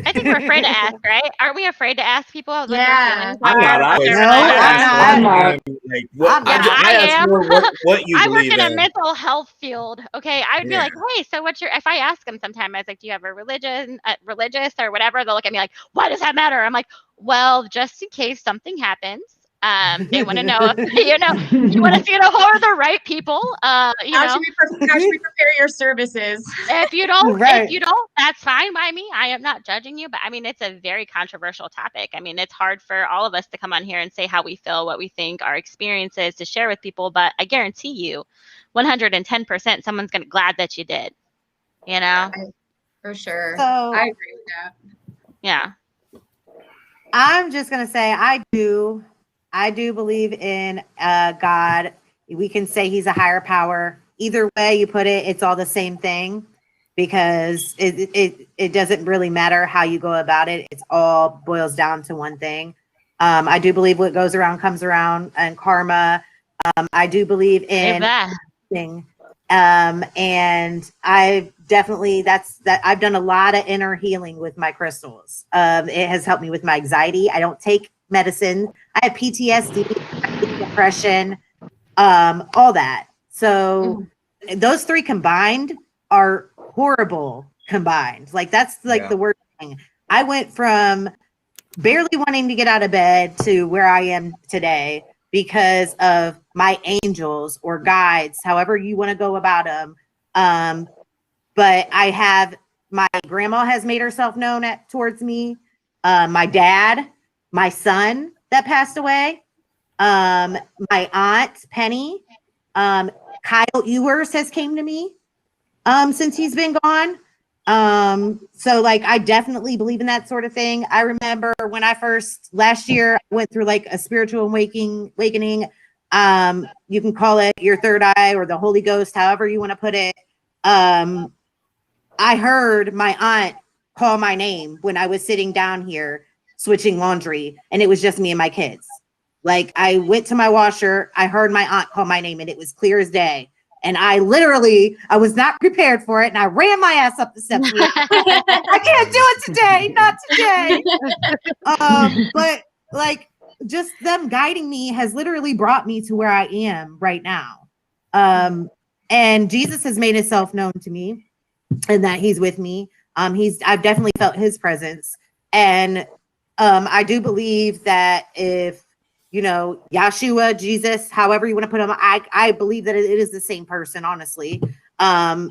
I think we're afraid to ask, right? Aren't we afraid to ask people what their Yeah. feelings I'm not. are, I what always their No, I religion I'm are? ask all not. the I'm not. time. Like what I'm Yeah, not. I I ask am. more what you I work believe in a in. mental health field. Okay, I would be Yeah. like, "Hey, so what's your?" If I ask them sometime, I was like, "Do you have a religion, religious or whatever?" They'll look at me like, "Why does that matter?" I'm like, "Well, just in case something happens." They want to know if you want to see who are the right people. How should we prepare your services? If Right. you don't, that's fine by me. I am not judging you, but I mean, it's a very controversial topic. I mean, it's hard for all of us to come on here and say how we feel, what we think, our experiences to share with people. But I guarantee you, 110%, someone's gonna glad that you did. You know? For sure. So I agree with that. Yeah. I'm just gonna say I do believe in God. We can say he's a higher power. Either way you put it, it's all the same thing because it doesn't really matter how you go about it. It's all boils down to one thing. I do believe what goes around comes around and karma. I do believe Save in that. thing. And I've definitely I've done a lot of inner healing with my crystals. It has helped me with my anxiety. I don't take medicine. I have PTSD, depression, all that. So those three combined are horrible combined. Like that's like the worst thing. I went from barely wanting to get out of bed to where I am today because of my angels or guides, however you want to go about them. But I have my grandma has made herself known towards me. My dad, my son that passed away, my aunt Penny, Kyle Ewers has came to me since he's been gone. So like I definitely believe in that sort of thing. I remember when I last year I went through like a spiritual awakening. You can call it your third eye or the Holy Ghost, however you want to put it. I heard my aunt call my name when I was sitting down here switching laundry, and it was just me and my kids. Like I went to my washer, I heard my aunt call my name, and it was clear as day. And I was not prepared for it, and I ran my ass up the steps. I can't do it today, not today. But like just them guiding me has literally brought me to where I am right now. And Jesus has made himself known to me, and that he's with me. I've definitely felt his presence. And I do believe that if, Yahshua, Jesus, however you want to put him, I believe that it is the same person, honestly. I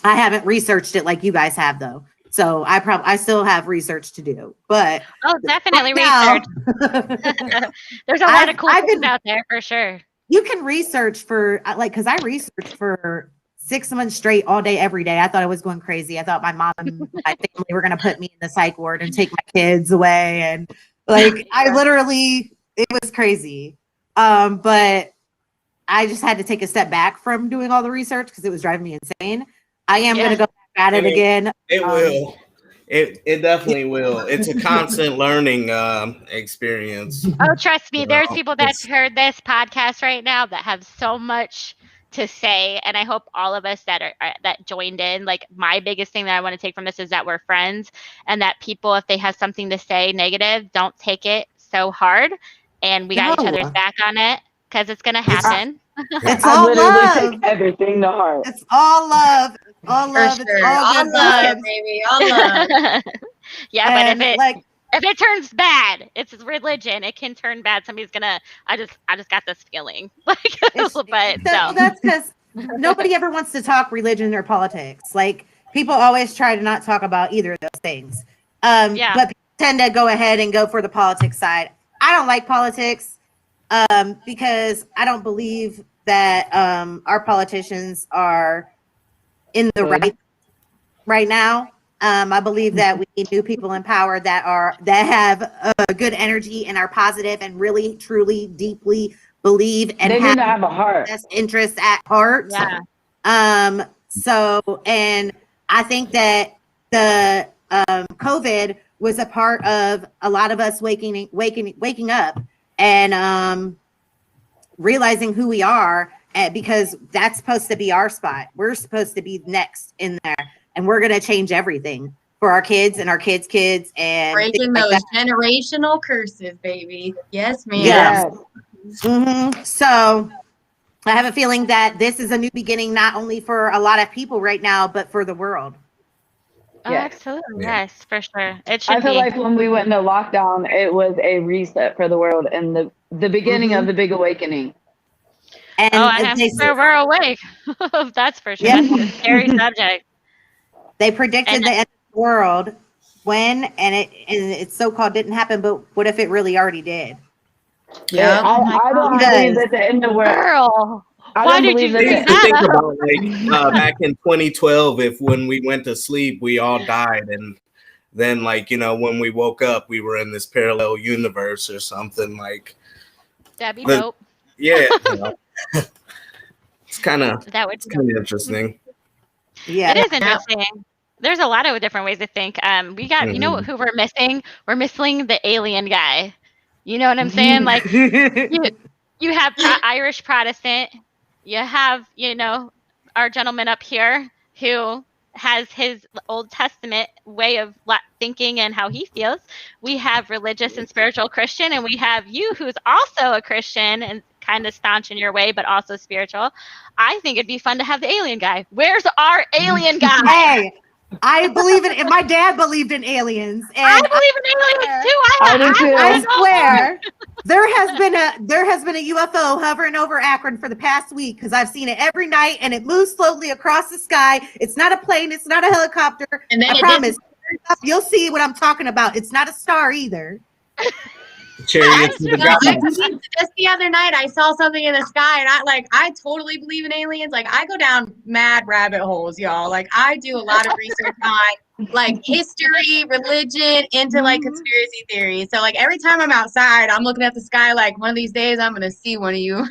haven't researched it like you guys have, though. So I still have research to do, but definitely right research. There's a lot of cool things out there for sure. You can research for because I researched for 6 months straight, all day, every day. I thought I was going crazy. I thought my mom and my family were going to put me in the psych ward and take my kids away. And like, it was crazy. But I just had to take a step back from doing all the research because it was driving me insane. I am going to go back at it again. It will. It definitely will. It's a constant learning experience. Oh, trust me, there's people that heard this podcast right now that have so much to say, and I hope all of us that joined in, like my biggest thing that I want to take from this is that we're friends, and that people, if they have something to say negative, don't take it so hard, and we got each other's back on it, because it's gonna happen. It's all love. Take everything to heart. It's all love. All love. It's all good love, baby. All love. Yeah, but if it turns bad, it's religion. It can turn bad. Somebody's gonna. I just got this feeling. That's because nobody ever wants to talk religion or politics. Like people always try to not talk about either of those things. But people tend to go ahead and go for the politics side. I don't like politics because I don't believe that our politicians are in the right now. I believe that we need new people in power that have good energy and are positive and really, truly, deeply believe and they need to have a heart. Best interest at heart. Yeah. So, and I think that the COVID was a part of a lot of us waking up and realizing who we are, because that's supposed to be our spot. We're supposed to be next in there. And we're going to change everything for our kids and our kids' kids. And breaking those generational curses, baby. Yes, ma'am. Yes. Mm-hmm. So I have a feeling that this is a new beginning, not only for a lot of people right now, but for the world. Oh, absolutely. Yes, for sure. It should I feel like when we went into lockdown, it was a reset for the world and the beginning of the big awakening. And I'm sure we're awake. That's for sure. That's a scary subject. They predicted the end of the world when, and it so-called didn't happen, but what if it really already did? Yeah, I don't believe that the end of the world. Why did you bring that think up? about back in 2012, if when we went to sleep, we all died, and then when we woke up, we were in this parallel universe or something like. That'd be dope. Yeah, it's kind of interesting. Yeah, it is interesting. There's a lot of different ways to think. We got, you know, who we're missing? We're missing the alien guy. You know what I'm saying? Like, you have Irish Protestant. You have, our gentleman up here who has his Old Testament way of thinking and how he feels. We have religious and spiritual Christian, and we have you who's also a Christian and kind of staunch in your way, but also spiritual. I think it'd be fun to have the alien guy. Where's our alien guy? Hey, I believe in it. My dad believed in aliens. And I believe in aliens too. I swear There has been a UFO hovering over Akron for the past week because I've seen it every night and it moves slowly across the sky. It's not a plane, it's not a helicopter. And then I promise. You'll see what I'm talking about. It's not a star either. Chariots of the gods. Just the other night, I saw something in the sky, and I totally believe in aliens. Like, I go down mad rabbit holes, y'all. Like, I do a lot of research on like history, religion, into like conspiracy theories. So, like, every time I'm outside, I'm looking at the sky. Like, one of these days, I'm gonna see one of you. And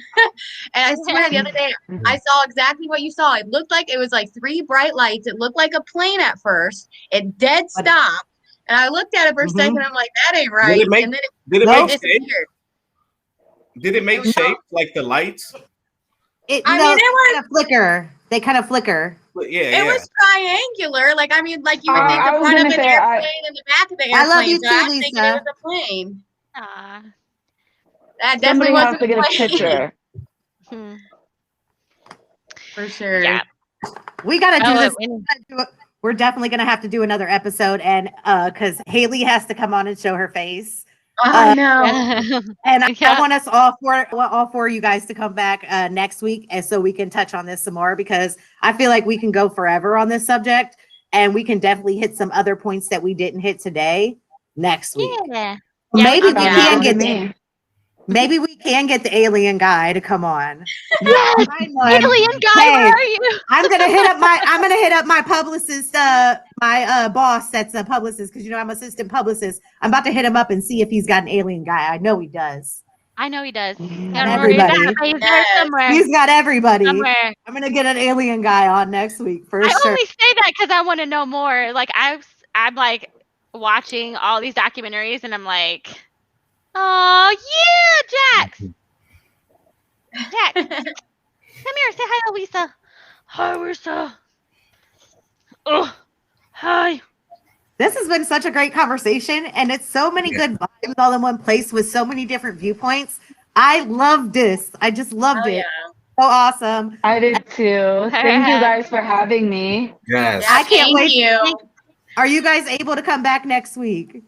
I swear, the other day, I saw exactly what you saw. It looked like it was like 3 bright lights. It looked like a plane at first. It dead stopped. And I looked at it for a second. I'm like, that ain't right. Did it make, and then did it make shape? disappeared. Did it make shape like the lights? It kind of flicker. They kind of flicker. Yeah, It was triangular. Like, I mean, like you would think I the was front of gonna an say, airplane and the back of the airplane. I love you so too, I was thinking Lisa. it was a plane. Aw. That Somebody definitely has wasn't to get a plane. picture. Hmm. For sure. Yeah. We gotta do Oh, this. We're definitely gonna have to do another episode, and because Haley has to come on and show her face. I know. And I Yeah. want us all four of you guys to come back next week, and so we can touch on this some more because I feel like we can go forever on this subject, and we can definitely hit some other points that we didn't hit today next week. Yeah. Maybe we we can do can that. maybe we can get the alien guy to come on. Yes, alien guy, Hey, where are you? I'm gonna hit up my publicist, my boss that's a publicist, because I'm assistant publicist. I'm about to hit him up and see if he's got an alien guy. I know he does. I know he does. He's got everybody. He's there somewhere. He's got everybody. Somewhere. I'm gonna get an alien guy on next week for I sure. only say that because I want to know more. Like I'm like watching all these documentaries, and I'm like, oh yeah, Jax. Jax, come here, say hi to Lisa. Hi, Lisa. Oh, hi. This has been such a great conversation, and it's so many good vibes all in one place with so many different viewpoints. I love this. I just loved it. So awesome. I did too. Thank you guys for having me. Yes. I can't wait. You. Are you guys able to come back next week?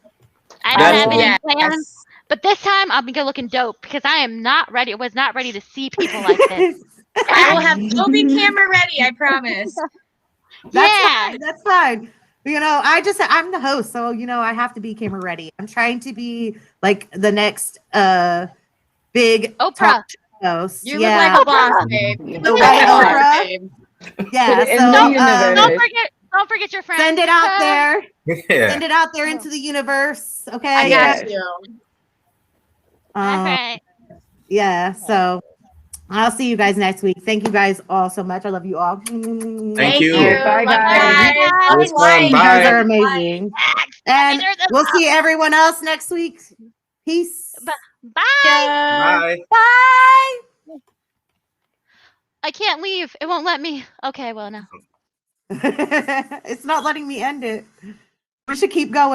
I don't have any Yes. plans, but this time I'll be good looking dope because I am not ready. Was not ready to see people like this. I will have Toby camera ready. I promise. That's fine. I'm the host, so I have to be camera ready. I'm trying to be like the next big Oprah. talk host. You look like a boss, babe. You The look white like a boss, Oprah. babe. Yeah, In so the universe. Don't forget your friends. send it out there. Yeah. Send it out there into the universe. Okay. I Yes. got you. All right. Yeah. So I'll see you guys next week. Thank you guys all so much. I love you all. Thank you. Bye, guys. It was fun. You guys are Bye. amazing. And we'll see everyone else next week. Peace. Bye. Bye. Bye. I can't leave. It won't let me. Okay, well, no. It's not letting me end it. We should keep going.